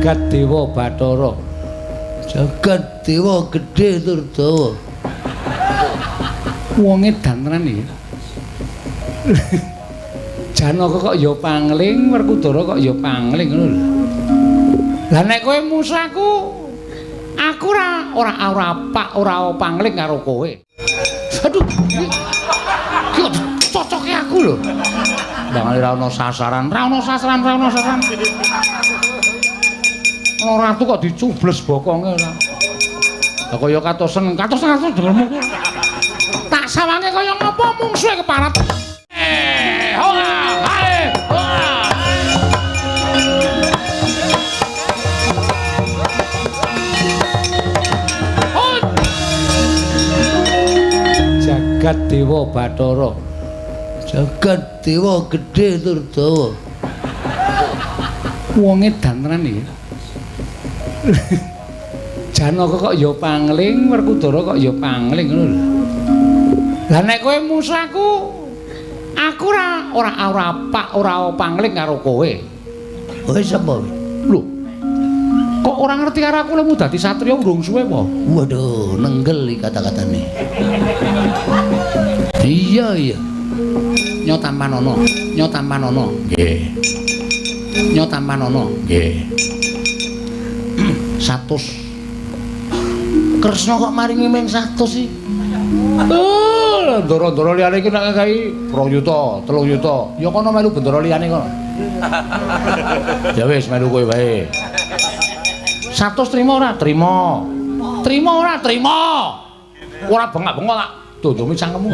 Jagat Dewa Bathara. Jagat Dewa gedhe tur dawa. Wonge dantenan iki. Janaka kok ya pangling, Werkudara kok ya pangling ngono lho. Lah nek kowe musaku, aku ora pangling karo kowe. Aduh. Ki kok cocoke aku lho. Ndang ora ana sasaran. Ana ratu kok dicubles bokonge ora. Lah kaya katosen dengermu. Tak sawange kaya ngapa mungsuhe keparat. Hola, hae, hola. Jagat Dewa Bathara. Jagat Dewa gedhe tur dawa. Wonge dantenan iki. Janaka kok ya pangling, Werkudara kok ya pangling ngono lho. Lah nek kowe musaku, aku ora pangling karo kowe. Kowe sapa? Lho. Kok ora ngerti karo aku lemu dadi satriya urung suwe apa? Waduh, nenggel iki kata-katane. Iya. Nyotamanono. Nggih. Nyotamanono. Nggih. 100. Kresna kok maringi ming 100 sih? Ndara-ndara liyane iki nek kae 2 yuta, 3 yuta. Ya kono melu bendara liyane kono. Ya wis melu kowe wae. 100 trimo ora? Trimo. Trimo ora? Trimo. Ora bengak-bengok tak dondome cangkemmu.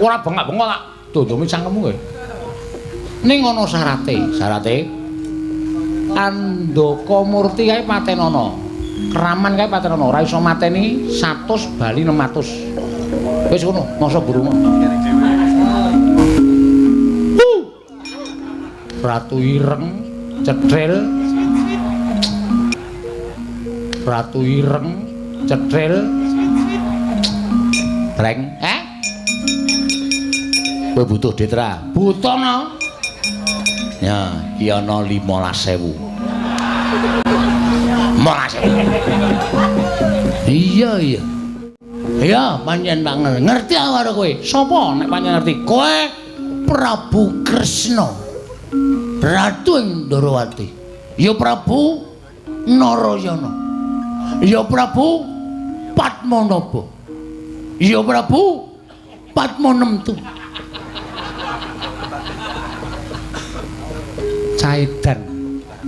Ora bengak-bengok tak dondome cangkemmu kowe. Ning ana syarate. Andaka Murti kae patenana. Keraman kae patenana, ora iso mateni 100 bali 600. Wis ngono, masa burung. Ratu ireng, cedril. Ratu ireng, cedril. Breng, kowe butuh Detra? Butuh no. Ya, iki ana 15.000. 15.000. Iya. Ya, pancen banget. Ngerti aku karo kowe. Sopo nek pancen ngerti? Kowe Prabu Kresna. Ratu ing Ndarawati. Ya Prabu Narayana. Ya Prabu Padmanaba. Ya Prabu Padmanamtu. Caidan.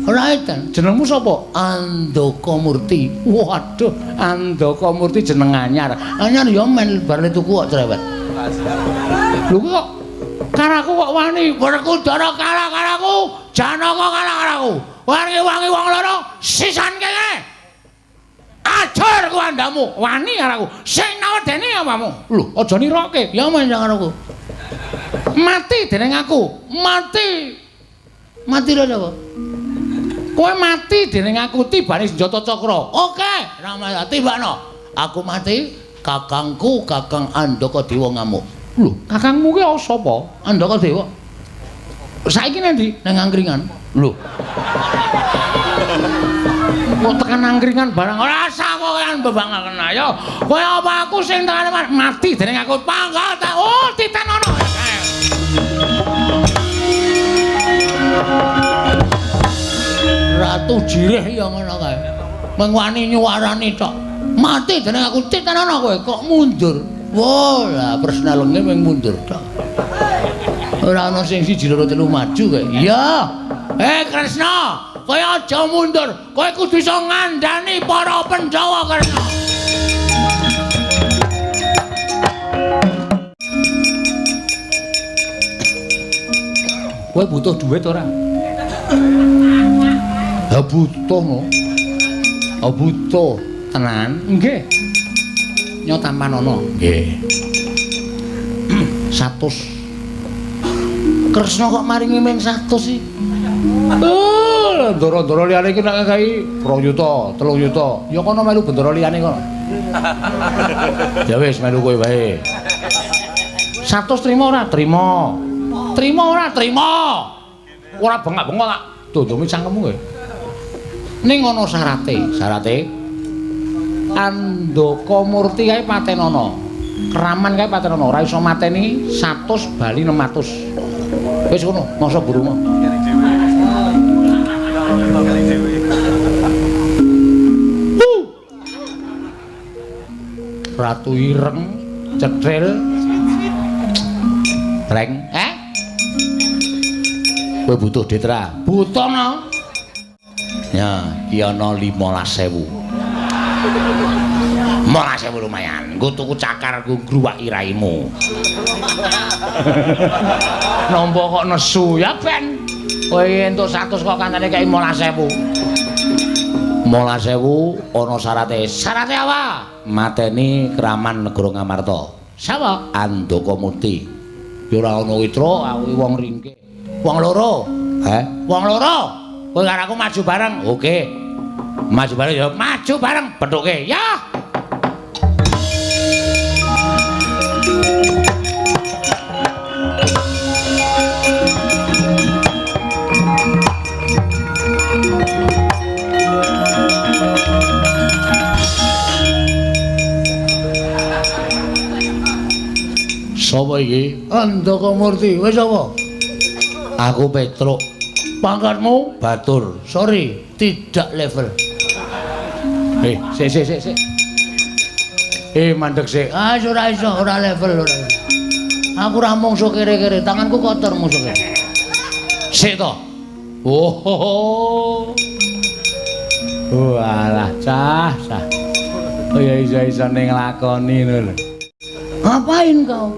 Ora edan. Jenengmu sapa? Andaka Murti. Waduh, Andaka Murti jeneng anyar. Anyar ya men bar tuku kok cerewet. Lho kok karaku kok wani? Werkudara kalah karaku, Janaka kalah karaku. Wangi-wangi wong loro sisan kene. Ajar ku andamu, wani karaku. Sing nawedeni apamu? Lho, aja niroke. Ya men karaku. Mati dening aku. Mati lho apa? Kowe mati dening aku tibane senjata cakra. Oke, Ramaya tibano. Aku mati, kakangku Kakang Andaka Dewa ngamuk. Lho, kakangmu ki sapa? Andaka Dewa. Saiki nendi? Nang angkringan. Lho. Kok tekan angkringan barang ora usah kowean bebangaken ayo. Kowe apa aku sing tekan mati dening aku panggal ta. Oh, titenono. Ratu jireh ya ngono kae. Mengwani nyuwarani tok. Mati dening aku titenono kowe kok mundur. Wah, lah personalenge mung mundur tok. Ora ana sing siji loro telu maju kowe. Iya. Kresna, kowe aja mundur. Kowe kudu iso ngandani para Pandhawa Kresna. Kowe butuh duit ora? Ha butuh no. Ha butuh tenan. Nggih. Nyotamanono. Nggih. 100. Kresna kok maringi ming 100 sih? Ndara-ndara liyane iki nek kae 2 yuta, 3 yuta. Ya kono melu bendara liyane kono. Ya wis melu kowe wae. 100 trimo ora? Trimo. Trimo ora? Trimo. Ora bengak-bengok tak dondome cangkemmu kowe. Ning ana syarate. Syarate Andaka Murti kae patenana. Keraman kae patenana, ora iso mateni 100 bali 600. Wis ngono, masa burung. Ratu ireng, cethil. Reng, kowe butuh detra? Butuh no. Ya, iki ana 15.000. 15.000 lumayan. Nggo tuku cakar nggo ngruwaki raimu. Nampa kok nesu ya ben. Kowe entuk 100 kok kantane kaya 15.000. 15.000 ana syarate. Syarate apa? Mateni Kraman Negara Ngamarta. Sapa? Andaka Murti. Ya ora ana witra, aku wong ringkih. Wong loro. Wong loro. Kowe karo aku maju bareng. Oke. Maju bareng ya, maju bareng. Bethuke. Ya. Sapa iki? Andaka Murti. Wis apa? Aku Petruk. Pangkatmu? Batur. Sorry, tidak level. Sik. Mandeg sik. Ora iso, ora level ora. Aku ora mungsuh kere-kere, tanganku kotor mungsuhe. Sik to. Oh. Walah, cah. Oh ya iso-iso ning nglakoni ngono lho. Ngapain kau?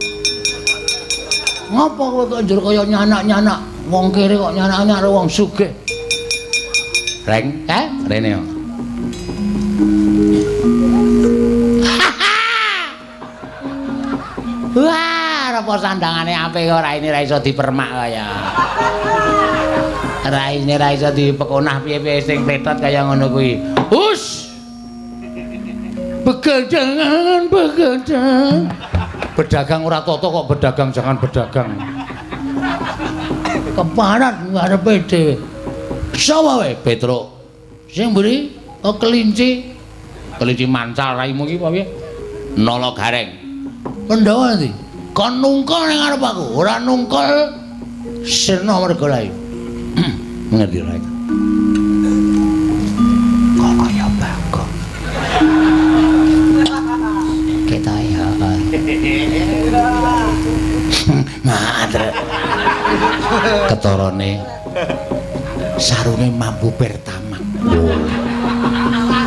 Ngapa kowe kok njur kaya nyanak-nyanak? Wong kere kok nyanak-nyanak wong sugih. Reng, rene yo. Wah, apa sandangane apik kok raine ra iso dipermak kaya. Raine ra iso dipekonah piye-piye sing petot kaya ngono kuwi. Hus. Begadang. Berdagang ora toto kok berdagang jangan berdagang. Keparat ngarepe dhewe. Sapa wae Petruk? Sing mburi kelinci. Kelinci mancal raimu iki apa piye? Nala gareng. Pandhawa ndi? Kon nungkul ning ngarep aku, ora nungkul sirna mergo lae. Ngerti ra itu? Kok kaya bako. Kita ya. Ngadre. Ketorone sarune mampu pertama.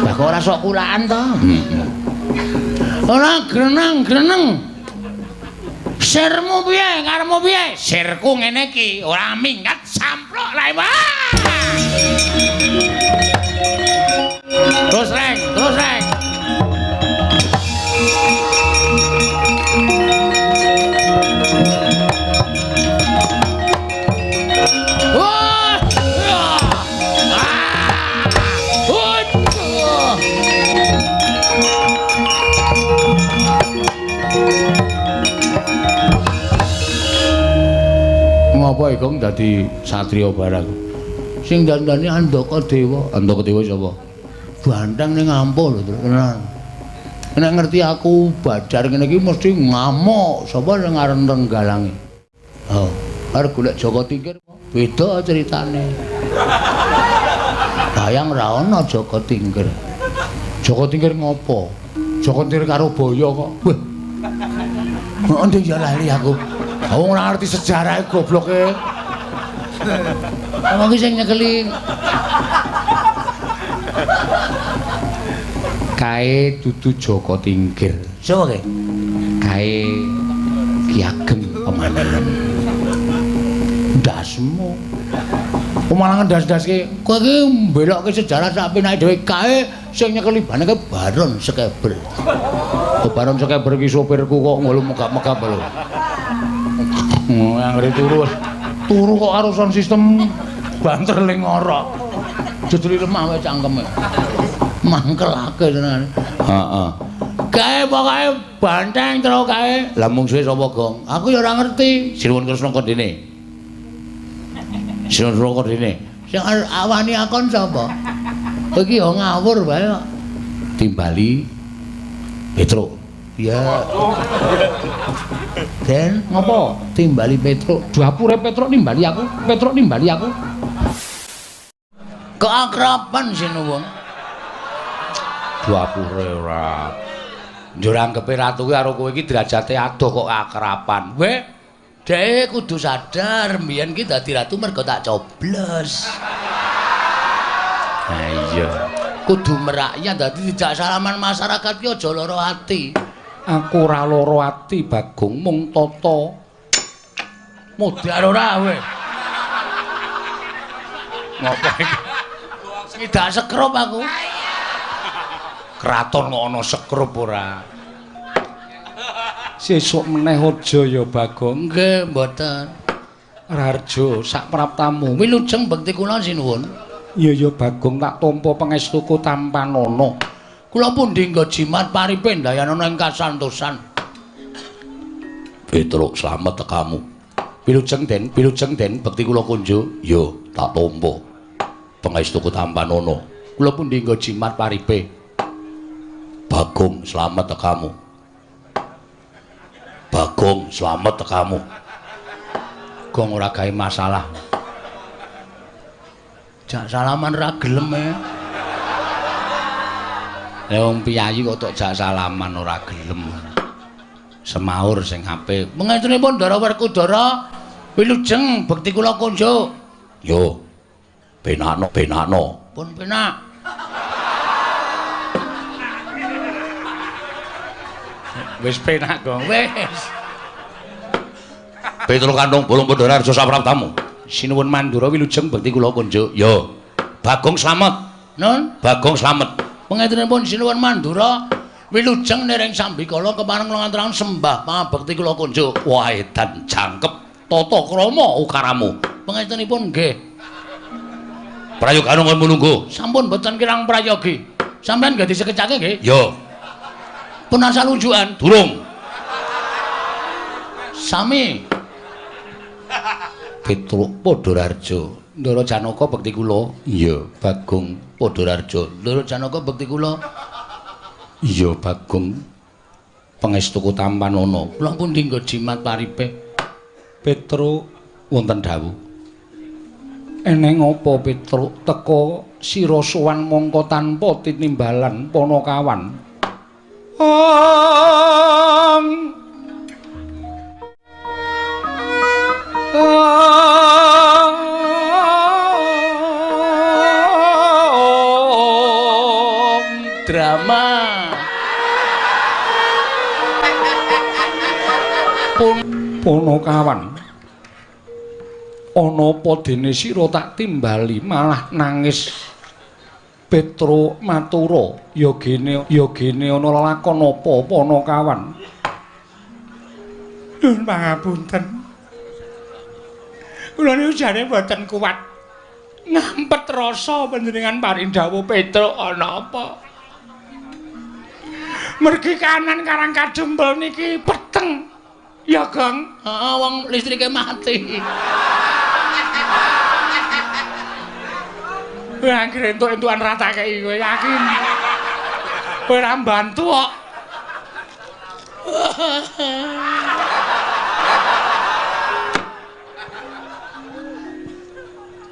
Lah kok ora sok kulaan to? Ora greneng-greneng. Sirmu piye? Karepmu piye? Sirku ngene iki, ora minggat samplok lae. Terus reng. Ngapa iku dadi satriya barang? Sing dandani Andaka Dewa. Andaka Dewa sapa? Banteng ning Ampuh lho, tenan. Nek ngerti aku badar ngene iki mesti ngamuk sapa sing aran Renggalange. Oh, arep golek Joko Tingkir beda ceritane. Bayang ra ono Joko Tingkir. Joko Tingkir ngopo? Joko Tingkir karo Boyo kok. Wah. Kok ndek ya lali aku. Aku ora ngerti sejarahe gobloke. Wong iki sing nyekeli kae dudu Joko Tingkir. sapa kae? Kae Ki Ageng Pemalangan. Ndasmu. Pemalangan das-daske Kowe iki mbelokke sejarah sak penake dhewe kae sing nyekeli baneke Baron Skeber. Baron Skeber ki sopirku kok ngulu megap-megap lho. Anggere turu kok karo sound system banter ling ngorok. Judul lemah wae cangkeme. Mangkelake tenan. Heeh. Kae pokoke Banteng terus kae. Lah mungsuhe sapa, Gong? Aku ya ora ngerti. Sinuwun Kresna Kondene. Sinuwun Kondene. Sing awani akon sapa? Iki yo ngawur wae kok. Timbali Petruk. Ya. Den, ngopo? Timbali Petruk. Dapure Petruk nimbali aku. Petruk nimbali aku. Keakraban sinuwun. Dapure ora. Njur anggepe ratu ki karo kowe iki derajate adoh kok akraban. Weh, Dhek kudu sadar mbiyen ki dadi ratu mergo tak coblos. ha iya. Kudu merakyat dadi dijak salaman masyarakat ki aja lara ati. Aku ora lara ati, Bagong, mung tata. Modar ora kowe. Ngopo iki? Ngidak sekrup aku. Kraton kok ana sekrup ora. Sesuk meneh aja ya, Bagong. Nggih, mboten. Rarjo sak praptamu. Wilujeng bekti kula sinuwun. Iya ya Bagong tak tampa pangestuku tampanana. Kula pundi nggo jimat paripe ndayanana ing kasantosan. Petruk slamet tekamu. Wilujeng Den bekti kula kunjuk. Ya, tak tampa pangestuku tampanana. Kula pundi nggo jimat paripe. Bagong slamet tekamu. Bagong slamet tekamu. Gong ora gawe masalah. Jak salaman ra gelem e. Lah wong piyayi kok tok jak salaman ora gelem. Semaur sing apik. Mengaturipun Ndara Werkudara, wilujeng bekti kula kunjuk. Yo. Benakno. Pun penak. Wis penak, Gong. Wis. Petruk Kantong Bolong Pandora Arja sapraptamu. Sinuwun Mandura wilujeng bekti kula kunjuk. Yo. Bagong slamet. Nun, Bagong slamet. pengaturipun Sinuwun Mandura wilujeng nering sambikala kepareng nglanganturaken sembah pangabekti kula kunjuk. Wah edan jangkep tata krama ukaramu. Pengaturipun nggih. Prayoga nunggu menunggu. Sampun boten kirang prayogi. Sampeyan nggih disekecake nggih? Yo. Pun asal unjukan. Durung. Sami. Petruk Padhararja. Ndara Janaka bekti kula. Iya, Bagong Padhararja. Ndara Janaka bekti kula. Iya, Bagong. Pangestuku tampanana. Kula pundi nggo jimat paripe. Petruk wonten dawuh. Eneng apa Petruk teka sira sowan mangka tanpa tinimbalan Panakawan? Drama. Panakawan. Ana apa dene sira tak timbali malah nangis. Petruk matura, ya gene ana lakon apa Panakawan? Nuwun pangapunten. Kula niku jane mboten kuat ngampet rasa panjenengan parindhawuh Petruk ana apa? Mergi kanan karang kadempel niki peteng. Ya, Gong. Heeh, wong listrike mati. Wah, anggere entuk-entukan ratake iki kowe yakin. Kowe ora mbantu kok.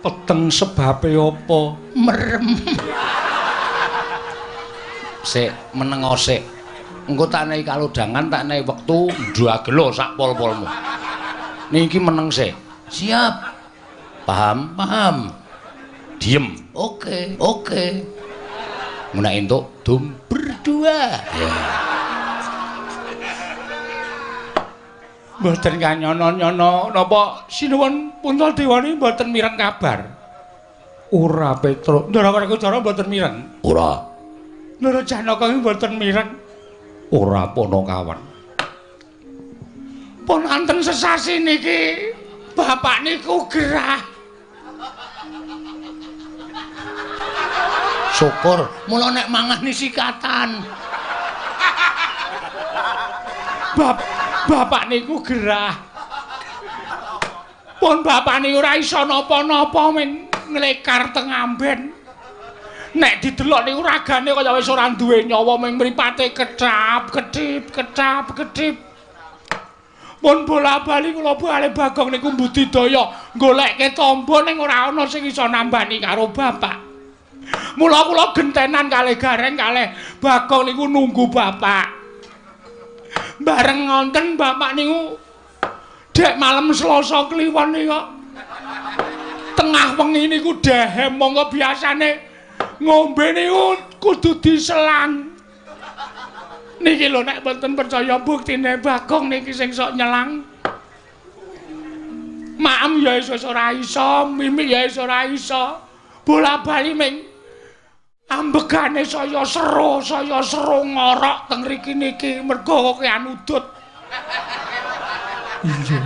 Peteng sebabe apa? Merem. Sik meneng sik. Engko tak nehi kalodhangan, tak nehi wektu ndagelo sak pol-polmu. Niki meneng sik. Siap. Paham? Paham. Diem. Oke. Menak entuk dum Berdua. ya. Mboten kanyono-nyono napa sinuwun Puntadewane mboten mireng kabar. Ora Petruk, Ndara Werkudara mboten mireng. Ora. Ndara Janaka mboten mireng. Ora Panakawan. Pun anten sesasi niki bapak niku gerah. Syukur, mula nek mangan sikatan. Bapak niku gerah. Pun bapak niku ora iso napa-napa ming nglekar teng amben. Nek didelok niku ragane kaya wis ora duwe nyawa ming mripate kedip. Pun bola-bali kula bali Bagong niku mbudidaya goleke tamba ning ora ana sing iso nambani karo bapak. Mula kula gentenan kalih Gareng kalih Bagong niku nunggu bapak. Bareng ngonten bapak niku dek malam Selasa kliwon niku tengah wengi niku dehem monggo biasane ngombe niku kudu diselang. Niki lho nek mboten percaya buktine Bagong niki sing sok nyelang. Maem ya wis ora iso, mimik ya wis ora iso. Bola-bali ming ambegane saya sero ngorok teng mriki niki mergo kean udut. Iya.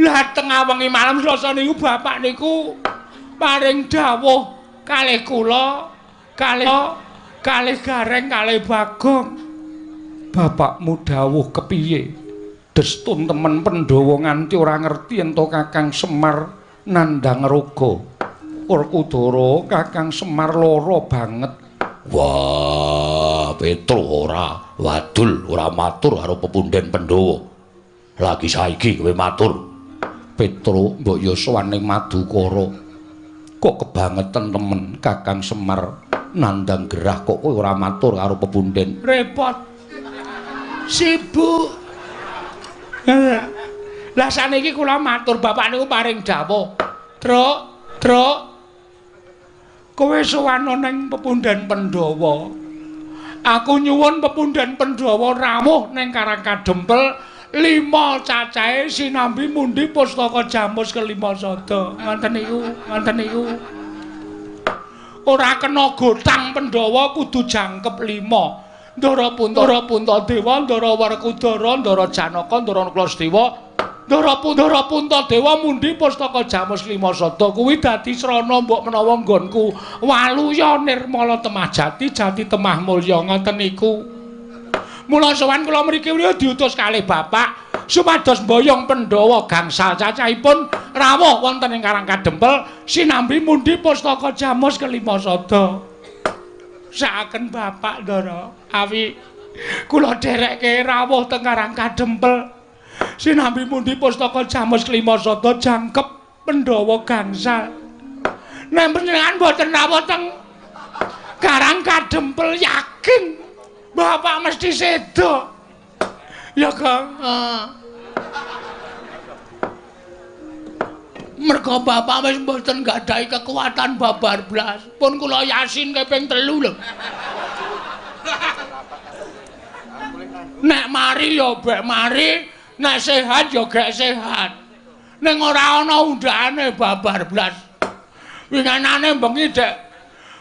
Lah tengah wengi malam Selasa niku bapak niku paring dawuh kalih kula kalih Gareng kalih Bagong. Bapakmu dawuh kepiye? Destun temen Pandhawa nganti ora ngerti ento Kakang Semar nandhang raga. Werkudara Kakang Semar lara banget. Wah, Petro ora wadul, ora matur karo pepundhen Pandhawa. Lagi saiki kowe matur. Petro mbok ya sowan ning Madukara. Kok kebangetan temen Kakang Semar nandang gerah kok kowe ora matur karo pepundhen. Repot. Sibuk. Lah saniki kula matur bapak niku paring dawuh. Truk. Kowe sowan ning pepundhen Pandhawa. Aku nyuwun pepundhen Pandhawa rawuh ning Karang Kadempel 5 cacahe sinambi mundi pustaka Jamus kelima sada. Ngoten niku. Ora kena gotang Pandhawa kudu jangkep 5. Ndara Puntadewa, Ndara Werkudara, Ndara Janaka, Ndara Klasdewa, Ndara Puntadewa mundi pustaka Jamus kelima sada. Kuwi dadi srana mbok menawa nggonku Waluya Nirmala Temah Jati, Jati Temah Mulya ngoten niku. Mula sowan kula mriki diutus kalih bapak supados mboyong Pandhawa gangsal cacahipun rawuh wonten ing Karang Kadempel sinambi mundi pustaka Jamus kelima sada. Sakaken bapak Ndara awi kula derekke rawuh teng Karang Kadempel sinambi mundi pustaka Jamus kelima sada jangkep Pandhawa gangsal. Nek panjenengan mboten rawuh teng Karang Kadempel yakin bapak mesti sedo. Ya, Kang. Mergo bapak wis mboten gadahi kekuatan babar blas. Pun kula Yasin keping 3 lho. Nek mari ya bek mari, nek sehat ya gek sehat. Ning ora ana undhane babar blas. Winganane bengi dek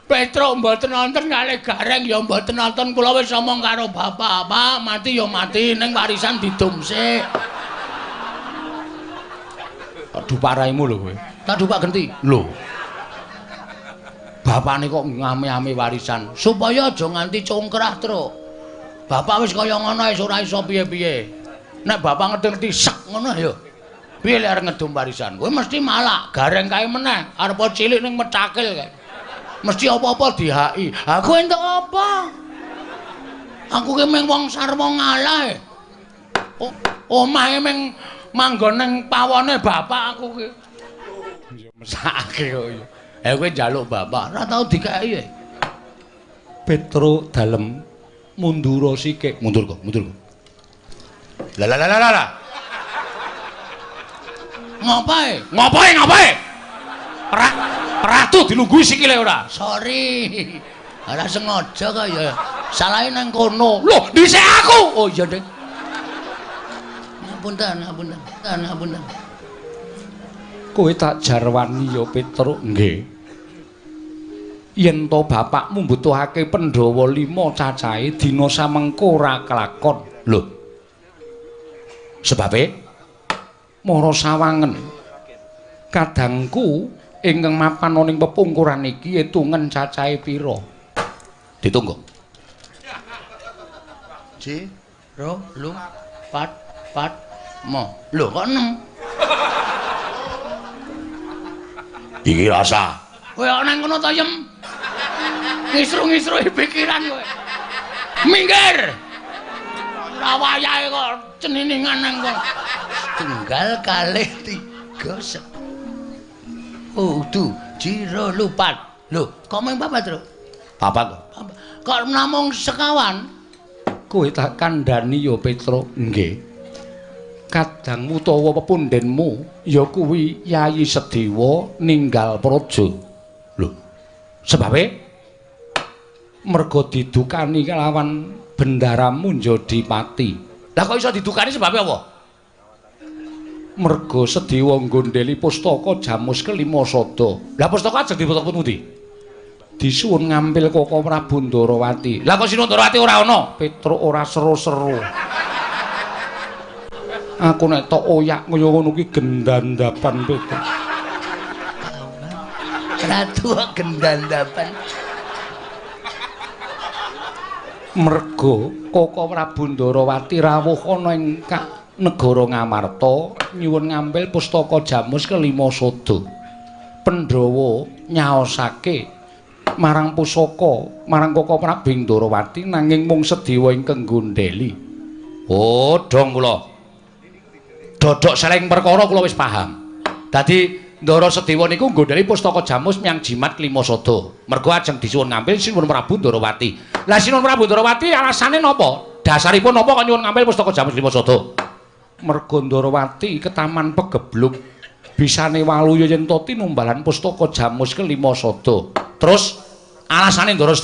Petro mboten nonton kalih Gareng ya mboten nonton kula wis omong karo bapak, Pak, mati ya mati ning warisan didum sik. Aduh paraimu lho kowe. Tak dupak genti. Lho. Bapakne kok ngame-ame warisan supaya aja nganti congkrah, Tru. Bapak wis kaya ngono wis ora iso piye-piye. Nek bapak ngerti sek ngono ya. Piye lek arep ngedum warisan? Kowe mesti malak, Gareng kae meneh, arep cilik ning Mecakil kae. Mesti apa-apa dihaki. Aku entuk apa? Aku ki mung wong sarwa ngalah. Omahe mung manggon ning pawone bapak aku ki. Ya mesake kok ya. Kowe njaluk bapak, ora tau dikeki. Petro dalem mundur sikik. Mundur kok. Lah. Ngapae? Ratu dilunggui sikile ora. Sorry. Ora sengaja kok ya. Salahe nang kono. Loh, dhisik aku. Oh iya, Dek. Ngapunten. Kowe tak jarwani ya, Petruk. Nggih. Yen to bapakmu mbutuhake Pandhawa 5 cacahe dina samengko ora kelakon. Lho. Sebabe mara sawangen. Kadangku ingkang mapan ning pepungkuran iki etungen cacahe pira? Ditunggu. Ji, ro, lu, pat, mo. Lho kok 6? Iki rasa. Kowe kok nang kono to yem. Ngisru-ngisruhi pikiran kowe. Minggir. Ora wayahe kok ceniningan nang kono. Tunggal kalih 3 tuh, jiro lupat. Lho, kok mung papat, Tru? Papat. Kok namung sekawan? Kowe tak kandhani ya Petro. Nggih. Kadangmu utawa pepundhenmu ya kuwi Yayi Sedewa ninggal praja. Lho, sebabe merga didukani kelawan bendaramu Njodipati. Lah kok iso didukani sebabe apa? Merga Sedewa nggondheli pustaka Jamus Kelima Sada. Lah pustaka ajeng dipotong pundi? Disuwun ngambil Koko Prabu Ndarawati. Lah kok Sinuhun Ndarawati ora ana? Petruk ora seru-seru. Aku nek tok oyak kaya ngono kuwi gendandapan Petruk. Ratu gendandapan. Merga Koko Prabu Ndarawati rawuh ana ing negara Ngamarta nyuwun ngambil pustaka Jamus Kelima Sada. Pandhawa nyaosake marang pusaka marang Koko Prabu Ndarawati nanging mung Sedewa ingkang nggondheli. Oh, dong kula. Dodok seleng perkara kula wis paham. Dadi Ndara Sedewa niku nggondheli pustaka Jamus Myang Jimat Kelima Sada. Mergo ajeng disuwun ngambil Sinuhun Prabu Ndarawati. Lah Sinuhun Prabu Ndarawati alasane napa? Dasaripun napa kok nyuwun ngambil pustaka Jamus Kelima Sada? Merga Ndarawati ketaman pegebluk bisane waluya yen to tinumbalan pustaka Jamus Kelima Sada. Terus alasane Ndara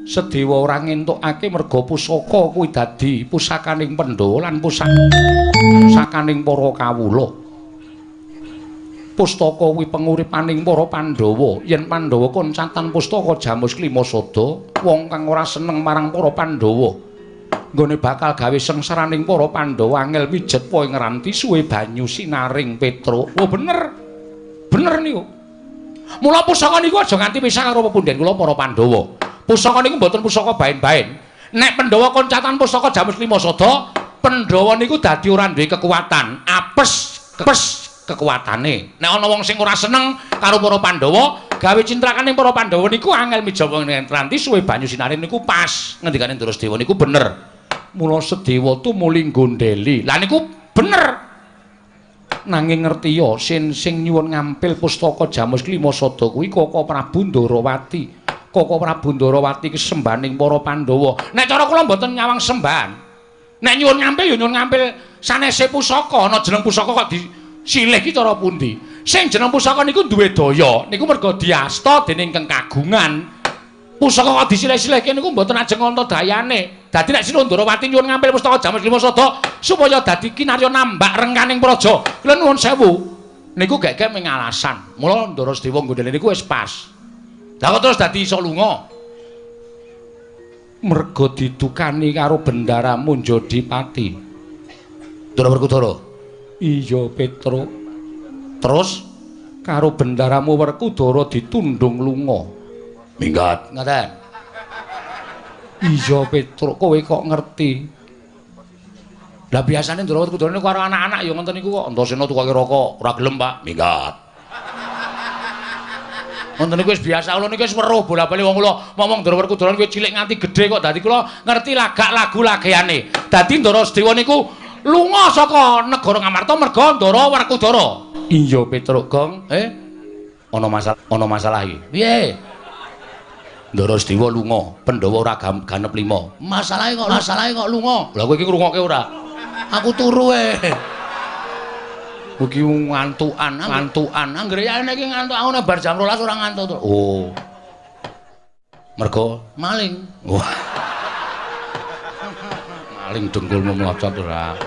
Sedewa ora ngentukake merga pusaka kuwi dadi pusakaning Pandhawa lan pusakaning para kawula. Pustaka kuwi penguripaning para Pandhawa. Yen Pandhawa koncatan pustaka Jamus Kelima Sada, wong kang ora seneng marang para Pandhawa nggone bakal gawe sengsaraning para Pandhawa angel mijet poe ngranti suwe banyu sinaring Petruk. Oh bener. Bener niku. Mula pusaka niku aja nganti pisah karo pepundhen kula para Pandhawa. Pusaka niku mboten pusaka bain-bain. Nek Pandhawa koncatan pustaka Jamus Kelima Sada, Pandhawa niku dadi ora duwe kekuatan, apes kekuatane. Nek ana wong sing ora seneng karo para Pandhawa, gawe cintrakaning para Pandhawa niku angel mijawa ngranti suwe banyu sinaring niku pas. Ngendikane Ndara Sedewa niku bener. Mula Sedewa tumuli nggondheli. Lah niku bener. Nanging ngertiya sing nyuwun ngampil pustaka Jamus Kelima Sada kuwi Koko Prabu Ndarawati. Koko Prabu Ndarawati kesembaning para Pandhawa. Nek cara kula mboten nyawang sembahan. Nek nyuwun ngampil ya nyuwun ngampil sanese pusaka, ana jeneng pusaka kok disilih ki cara pundi? Sing jeneng pusaka niku duwe daya, niku merga diasta dening Kang Kagungan. Pusaka kok disilih-silihke niku mboten ajeng anta dayane. Dadi nek Sinuhun Ndarawati nyuwun ngampil pustaka Jamus Kelima Sada supaya dadi kinarya nambak rengkaning praja. Kula nuwun sewu. Niku gek-gek ming alasan. Mula Ndara Sedewa nggondheli niku wis pas. Lah kok terus dadi iso lunga? Merga didukani karo bendaramu Njodipati. Ndara Werkudara. Iya, Petruk. Terus karo bendaramu Werkudara ditundung lunga. Minggat. Ngoten. Iya, Petruk, kowe kok ngerti. Lah biasane Ndara Werkudara niku karo anak-anak ya ngoten niku kok. Antasena tukake rokok, ora gelem, Pak. Minggat. Wonten niku wis biasa kula niku wis weruh bola-bali wong kula ngomong Ndara Werkudara kuwi cilik nganti gedhe kok dadi kula ngerti lagak lagu lageane. Dadi Ndara Sedewa niku lunga saka negara Ngamarta merga Ndara Werkudara. Iya, Petruk, Gong. Ana masalah iki. Piye? Ndara Sedewa lunga, Pandhawa ora ganep 5. Masalahe kok lunga. Lah kowe iki ngrungokke ora? Aku turu Iki ngantukan. Anggere ya iki ngantuk aku nek bar jam 12 ora ngantuk to. Oh. Mergo Maling. wah. Maling dengkulmu mlocot ora.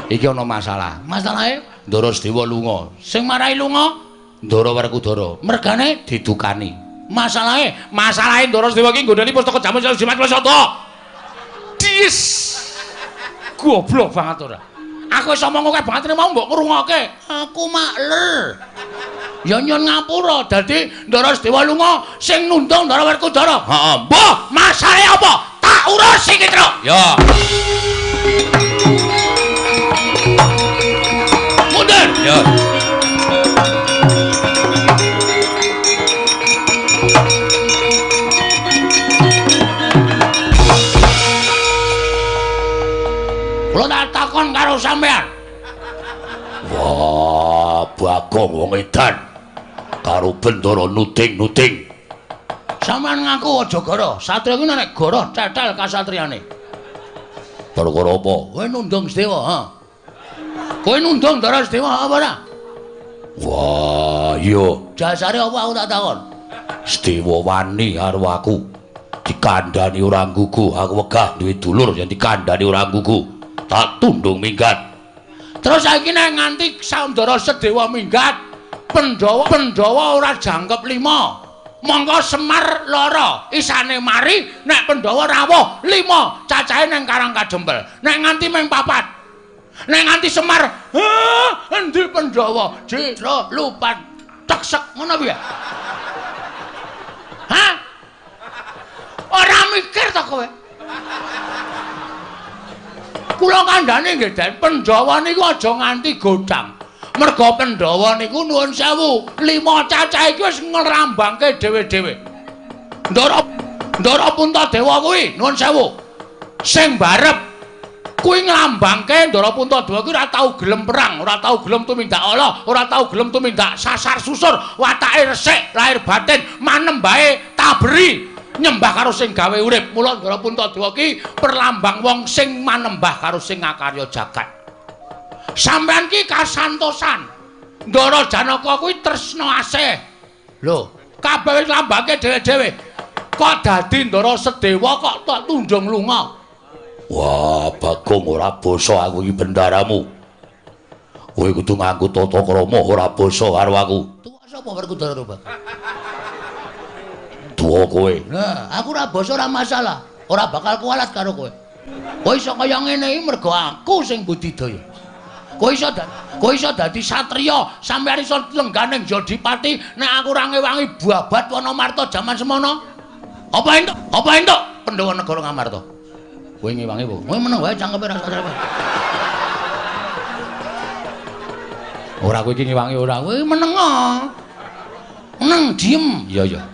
Iki ana masalah. Masalahe Ndara Sedewa lunga. sing marahi lunga Ndara Werkudara mergane didukani. masalahe Ndara Sedewa iki nggondheli pustaka Jamus Kelima Sada. Dis. Goblok banget ora. aku iso ngomong kaya banget mau mbok ngrungokke aku makler ya nyun ngapura dadi Ndara Sedewa lunga sing nundung Ndara Werkudara Heeh. mbah masalahe apa tak urus iki, Truk. Ya. Mundur. Ya. Kula tak takon karo sampean. Wah, Bagong wong edan karo Bendara nuting-nuting. Sampeyan ngaku aja goro. Satria kuwi nek goro cetel kasatriyane. Perkara apa? Kowe nundung Sedewa, ha? Kowe nundung Ndara Sedewa apa ora? Wah, iya. Dasare apa aku tak takon? Sedewa wani karo aku. Dikandhani ora nggugu, aku wegah duwe dulur yang dikandhani ora nggugu. Tak tundung minggat. Terus saiki nek nganti Saundara Sedewa minggat, Pandhawa ora jangkep 5. Monggo Semar loro isane mari, nek Pandhawa rawuh 5 cacahe ning Karang Kadempel. Nek nganti ming 4. Nek nganti Semar, endi Pandhawa? Jira lupat teksek ngono piye? Hah? Ora mikir to kowe? Kula kandhane nggih, Den, Pandhawa niku aja nganti godhang. Merga Pandhawa niku nuwun sewu, 5 cacah iki wis ngrambangke dhewe-dhewe. Ndara Puntadewa kuwi nuwun sewu. Sing barep kuwi nglambangke Ndara Puntadewa kuwi ora tau gelem perang, ora tau gelem tumindak Allah, ora tau gelem tumindak sasar susur, watake resik, lahir batin manembahe taberi. Nyembah karo sing gawe urip. Mula Ndara Puntadewa ki perlambang wong sing manembah karo sing ngakarya jagat. Sampeyan ki kasantosan. Ndara Janaka kuwi tresna asih. Lho, kabeh wis lambangke dhewe-dhewe. Kok dadi Ndara Sedewa kok tok tundung lunga? Wah, Bagong ora basa aku iki bendaramu. Kowe kudu nganggo tata krama ora basa karo aku. Tuwa sapa Werkudara to, Bang? Tuwa kowe. Nah, aku ora basa ora masalah. Ora bakal kualat karo kowe. Kowe iso kaya ngene iki mergo aku sing budidaya. Kowe iso dadi satriya, sampeyan iso lengganing Jodipati nek aku ora ngewangi babat Wanamarta jaman semono. Apa entuk? Pandhawa negara Ngamarta. Kowe ngewangi apa? Kowe meneng wae cangkepe ra satria. Ora kowe iki ngewangi ora. Kowe meneng. Meneng diem. Iya.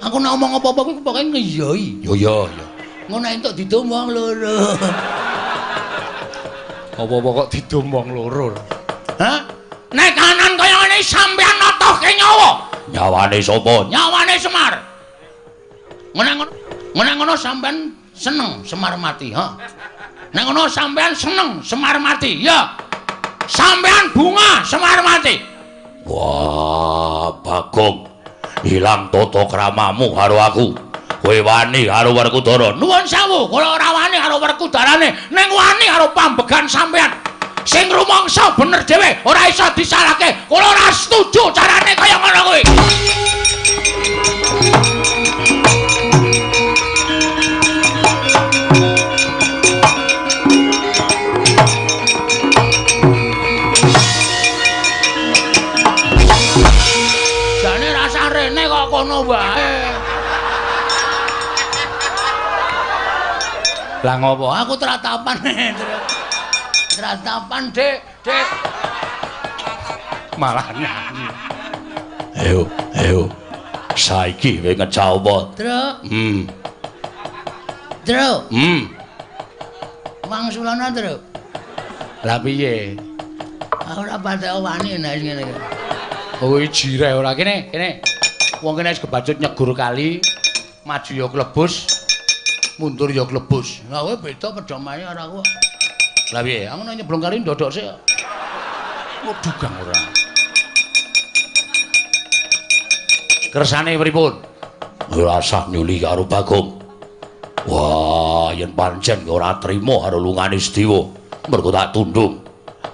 Aku nek ngomong apa-apa kuwi pokoke ngiyoi. Yo. Ngono entuk didomong loro. Apa-apa kok didomong loro. Hah? Nek kanan kaya ngene sampeyan notohke nyawa. Nyawane sapa? Nyawane Semar. Ngene ngono sampeyan seneng Semar mati, ha? Nek ngono sampeyan seneng Semar mati, ya. Sampeyan bunga Semar mati. Wah, Bagong. Hilang tata kramamu karo aku. Kowe wani karo Werkudara. Nuwun sewu, kula ora wani karo Werkudarane, ning wani karo pambegan sampeyan. Sing rumangsa bener dhewe, ora iso disalahke. Kula ora setuju carane kaya ngono kuwi. Jane rasa rene kok kono wae. Lah ngopo? Aku tratapan. Tratapan, Dik. Malah nyanyi. Ayo. Saiki kowe ngecah apa? Truk. Wangsulana, Truk. Lah piye? Aku ora patek wani nek ngene iki. Kowe jireh ora kene. Wong kene wis kebacut nyegur kali, maju ya klebus, mundur ya klebus. Lah kowe beda pedamane karo aku. Lah piye? Aku nek nyeblong kali ndodok sik. Dugang ora. Kersane pripun? Ora sah nyuli karo Bagong. Wah, yen pancen ora trima karo lungane Sedewa, mergo tak tundung.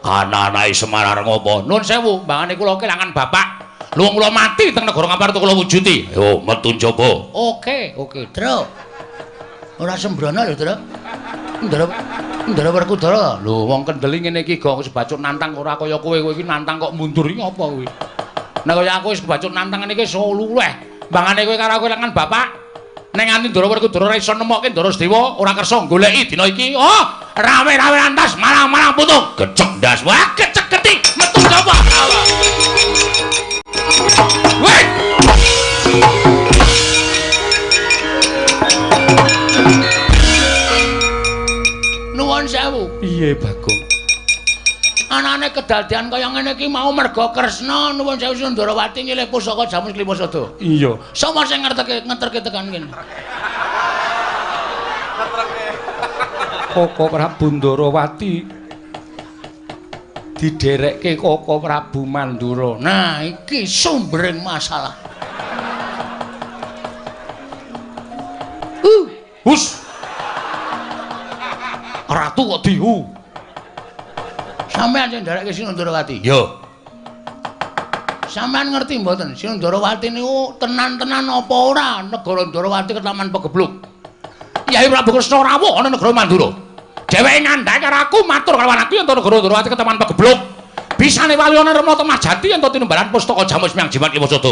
Anak-anake Semar arep ngopo? Nuwun sewu, mbangane kula kelangan bapak. Luwung kula mati teng negara Ngamarta kula wujuti. Yo, metu njaba. Oke, Truk. Ora sembrono lho, Truk. Ndara Werkudara. Lho, wong kendeli ngene iki kok sebacut nantang ora kaya kowe iki nantang kok mundur iki apa kuwi? Nek kaya aku wis kebacut nantang ngene iki iso luweh. Mbangane kowe karo aku kelangan bapak. Ning nganti Ndara Werkudara ora iso nemokke Ndara Sedewa ora kersa goleki dina iki. Oh, rawe-rawe antas malang-malang putung. Gecek ndas. Wah, gecek geti metu coba. Weh. Nuwun sewu. Piye, Bagong? Anane kedadian kaya ngene iki mau merga Kresna nuwun sewu Sundarawati nyilih pusaka Jamus Klimasada. Iya. Sapa sing ngeterke tekan kene? Koko Prabu Ndarawati diderekke Koko Prabu Mandura. Nah, iki sumbering masalah. Hus. Ratu kok dihu. Sampeyan sing nderekke Sundarawati. Yo. Sampeyan ngerti mboten Sundarawati niku tenan-tenan apa ora negara Ndarawati ketaman pegebluk. Yai Prabu Kresna rawuh ana negara Mandura. Dheweke ngandhake karo aku matur karo anakku yen negara Ndarawati ketaman pegebluk. Bisane walyane Rama Temajati yen tinimbalan pustaka Jamus Myang Jimat Klimasada.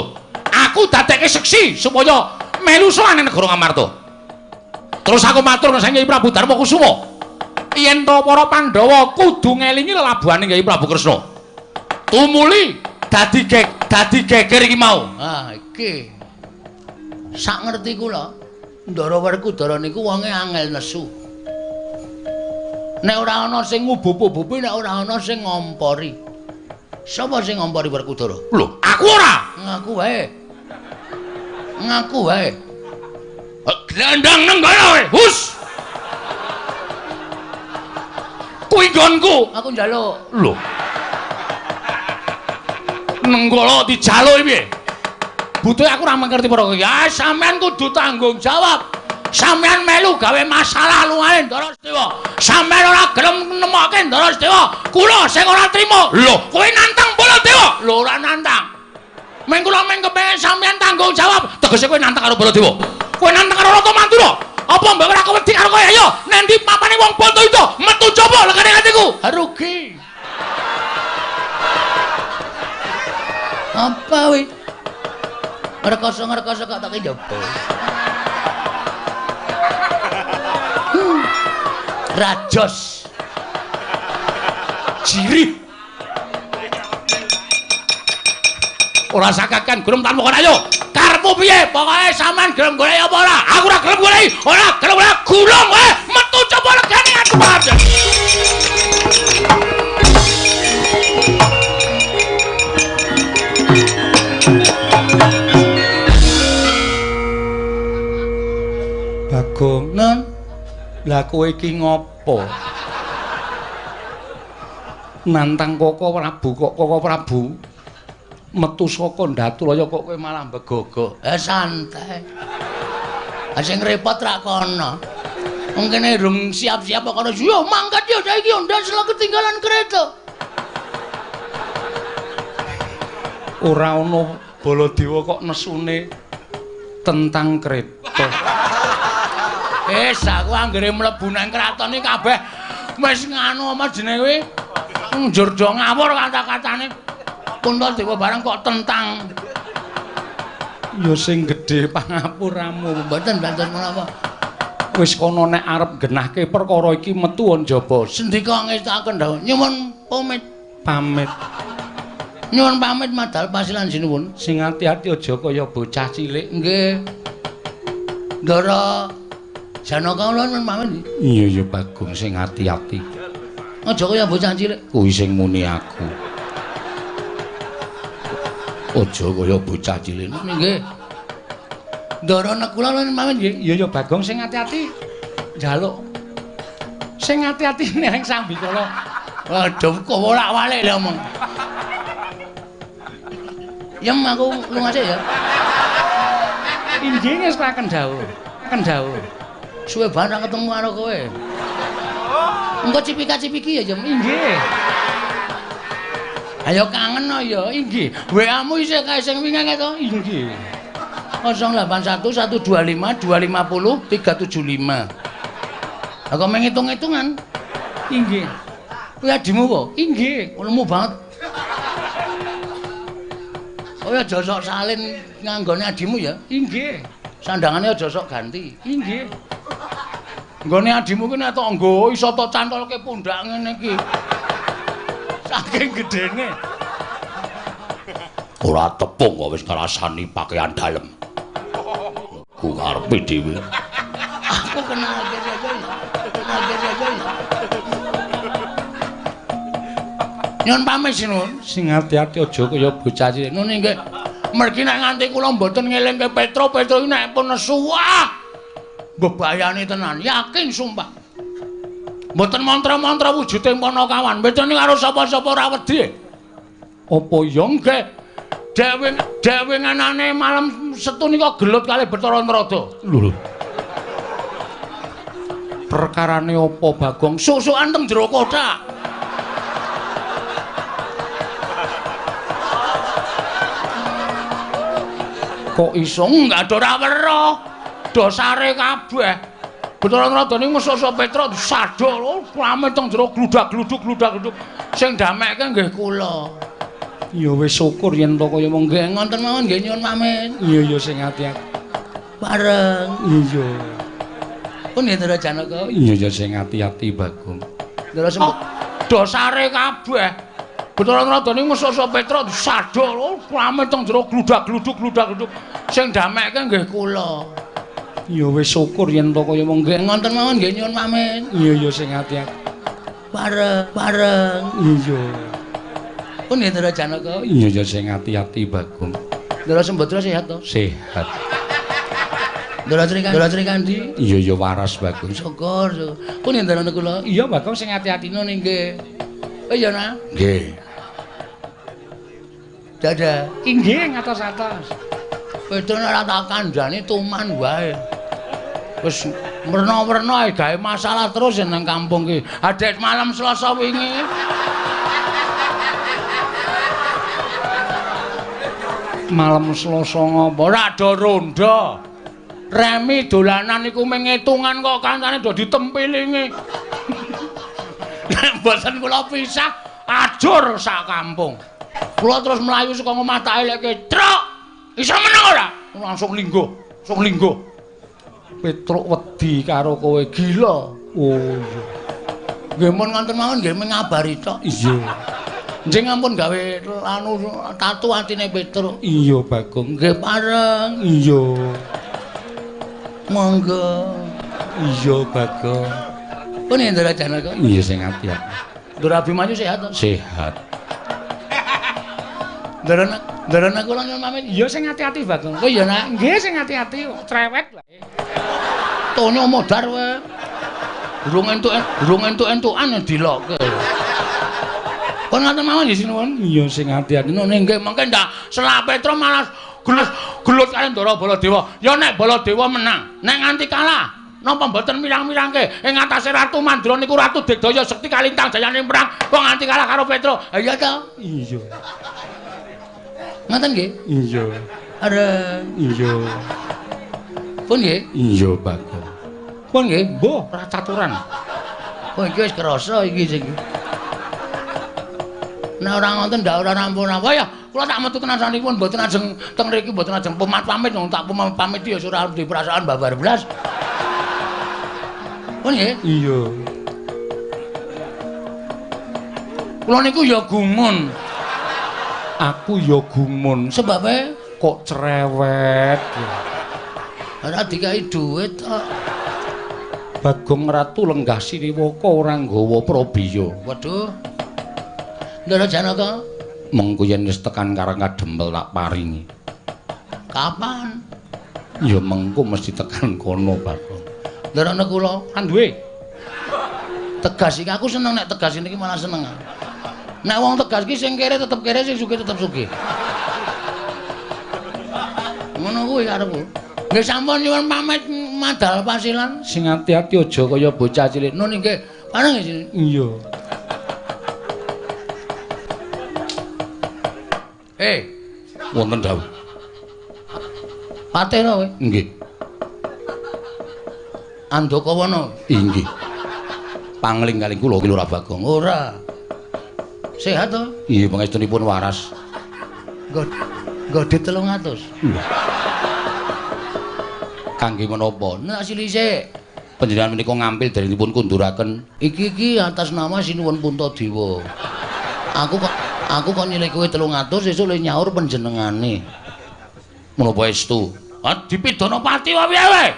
Aku dadekke seksi supaya melu sowan negara Ngamarta. Terus aku matur karo Yai Prabu Darma Kusuma. Yen to para Pandhawa kudu ngelingi lelabuhane Yai Prabu Kresna. Tumuli dadi geger iki mau. Ah, iki. Sak ngerti kula, Ndara Werkudara niku wonge angel nesu. Nek ora ana sing ngubup-ubupi, nek ora ana sing ngompori. Sapa sing ngompori Werkudara? Lho, aku ora. Ngaku wae. Ngaku wae. Glandang nang kono kowe. Hus. Kuwi nggonku. Aku njaluk. Lho. Nenggala dijaluk piye? Butuhe aku ora mengerti para ya sampean kudu tanggung jawab. Sampean melu gawe masalah luwih Ndara Sedewa. Sampean ora gelem nemokke Ndara Sedewa. Kula sing ora trima. Lho, Kowe nantang Baladewa. Lho ora nantang. Meng kula meng kepengin sampean tanggung jawab. tegese kowe nantang karo Baladewa. Kowe nantang karo Rata Mandura. Apa mbok ora wedi karo kowe ayo? Nendi papane wong bondo itu metu coba legane atiku. Rugi. Apa wih? Ngerkoso kok tak njaba. Rajos. Jirih. Ora sakakan gelem tanpa kono ayo. Karepmu piye? Pokoke sampean gelem golek apa ora? Aku ora gelem golek. Ora gelem golek gulung kowe. Metu coba legane atiku. Bagong, Nun, lah kowe iki ngopo? Nantang Koko Prabu metu saka Ndaturaya kok kowe malah begogo. santai. Sing repot rak kono. Wong kene durung siap-siap kok kono. Yo mangkat yo saiki yo ndas ketinggalan kereta. Ora ana Baladewa kok nesune tentang kereta. Aku anggere mlebu nang kraton iki kabeh wis nganu apa jenenge kuwi? Njur do ngawur kata-katane. Kuntadewa barang kok tentang. Ya sing gedhe pangapuramu. Mboten banten menapa. Wis kono nek arep genahke perkara iki metu njaba. Sendika ngestaken dawuh. Nyuwun pamit. Pamit. Nyuwun pamit madal pasilan sinuwun. Sing ati-ati aja kaya bocah cilik. Nggih. Ndara Janaka ulun pamit. Iya ya Bagong sing ati-ati. Aja kaya bocah cilik. Kuwi sing muni aku. Aja kaya bocah cilik. Nggih. Ndara Nekula ulun pamit nggih. Iya ya Bagong sing ati-ati. Njaluk. Sing ati-ati ning Sambikala. Waduh, kok wolak-walik lho omong. Yem aku lunga sik ya. Inggih wis paken dawuh. Paken dawuh. Suwe banget ketemu karo kowe. Engko cipika-cipiki ya, Jem. Inggih. Ayo kangen no ya, inggih. WA-mu isih kae sing wingi to? Inggih. 081 125 250 375. Aku menghitung-hitungan. Inggih. Kuwi adimu po? Inggih. Lemu banget. Oh ya aja sok salin nganggone adimu ya. Inggih. Sandangane aja sok ganti. Inggih. Nggone adimu ki nek tok nggo iso tok cantolke pundak ngene iki. Saking gedene. Ora tepung kok wis ngrasani pakaian dalem. Ku karepe dhewe. Aku kenal aja. Nyun pamit sinun. Sing ati-ati aja kaya bocah cilik. Nun nggih. Mergi nek nganti kula mboten ngelingke Petro iki nek pun nesu wah. Bebayane tenan, yakin sumpah. Mboten mantra-mantra wujude Panakawan. Bedane karo sapa-sapa ora wedi. Apa ya nggih? Dewe nganane malam Setu nika gelut kalih Bathara Narada. Lho. Perkarane apa Bagong? Susukan teng jero kotak. Kok iso Enggak ora weruh. Dosare kabeh. Bathara Narada niku musuh Petra disadol, rame teng jero gludak-gluduk. Sing damekke nggih kula. Ya wis syukur yen to kaya monggo. Nggih ngoten mawon nggih nyuwun pamit. Iya sing ati-ati. Bareng. Iya. Pun Ndara Janaka. Iya sing ati-ati Bagong. Ndara sempet dosare kabeh. Bathara Narada niku musuh Petra disadol, rame teng jero gludak-gluduk. Sing damekke nggih kula. Ya wis syukur yen to kaya monggo. Nggih ngoten mawon nggih nyuwun pamit. Iya sing ati-ati. Bareng. Iya. Pun Ndara Janaka. Iya sing ati-ati Bagong. Ndara Sembadra sehat to? Sehat. Ndara Srikandi. Iya waras Bagong. Syukur. Pun Ndara kula. Iya Bagong sing ati-ati Nun nggih. Oh iya nah. Nggih. Dadah. Inggih ngatos-atos. Pedone ora tak kandhani tuman wae. Wis merna-merna gawe masalah terus nang kampung ki. Adet malam Selasa wingi. Malam Selasa ngopo? Ora do ronda. Remi dolanan iku mengitungan kok kancane do ditempilingi. Nek mboten kula pisah, ajur sak kampung. Kula terus mlayu saka omah tak eleke, "Truk, iso meneng ora?" Langsung lingguh. Petruk wedi karo kowe gila. Oh iya. Nggih mun ngoten mawon nggih ngabari tok. Iya. Njing ampun gawe anu tatu atine Petruk. Iya Bagong. Nggih pareng. Iya. Monggo. Iya Bagong. Pun Ndara Janaka. Iya sing ati-ati. Ndara Abimanyu sehat to? Sehat. Ndara kula nyuwun pamit. Iya sing ati-ati Bagong. Oh iya nak. Nggih sing ati-ati kok trewek wae. Tonyo modar wae. Durung entuk-entukan dilokke. Pun ngoten mawon nggih sinuwun. Iya sing ati-ati. Nggih mengke ndak Selak Petra malah gelut kali Ndara Baladewa. Ya nek Baladewa menang, nek nganti kalah napa mboten mirang-mirangke ing atase Ratu Mandra niku Ratu Digdaya Sekti kalintang jayane perang kok nganti kalah karo Petra. Ha iya to? Iya. Ngoten nggih? Iya. Areng. Iya. Pun nggih? Iya Bagong. Pun nggih? Mbah, ora caturan. Oh iki wis krasa iki sing. Nek ora ngoten ndak ora rampun-rampun ya. Kula tak metu tenan sanipun mboten ajeng teng mriki mboten ajeng pamit wong tak pamit ya ora di perasaan babar blas. Pun nggih? Iya. Kula niku ya gumun. Aku ya gumun. Sebabe Kok cerewet. ora dikai dhuwit kok. Bagong Ratu lenggah Siniwaka ora nggawa prabiya. Waduh. Ndara Janaka, Mengko yen wis tekan karang kadempel tak paringi. kapan? Ya mengko mesti tekan kono Bagong. Ndara kula Kan duwe. tegas iki aku seneng nek tegas iki malah seneng. Nek wong tegas iki sing kere tetep kere, sing sugih tetep sugih. Ngono kuwi karepku. Nggih sampun nyuwun pamit madal pasilan. Sing ati-ati aja kaya bocah cilik. Nun nggih, pareng nggih. Iya. Wonten dawuh. Patena kowe. Nggih. Andakawana. Inggih. Pangling-kaling kula Lurah Bagong. Ora. Sehat to? Iya, pangestunipun waras. Nggodhe 300. Kangge menapa? Nek silise panjenengan menika ngambil dari dipun kunduraken. Iki atas nama Sinuwun Puntadewa. Aku kok nyilih kowe 300 sesuk le nyaur panjenengane. Menapa estu? Dipidana pati wae wae.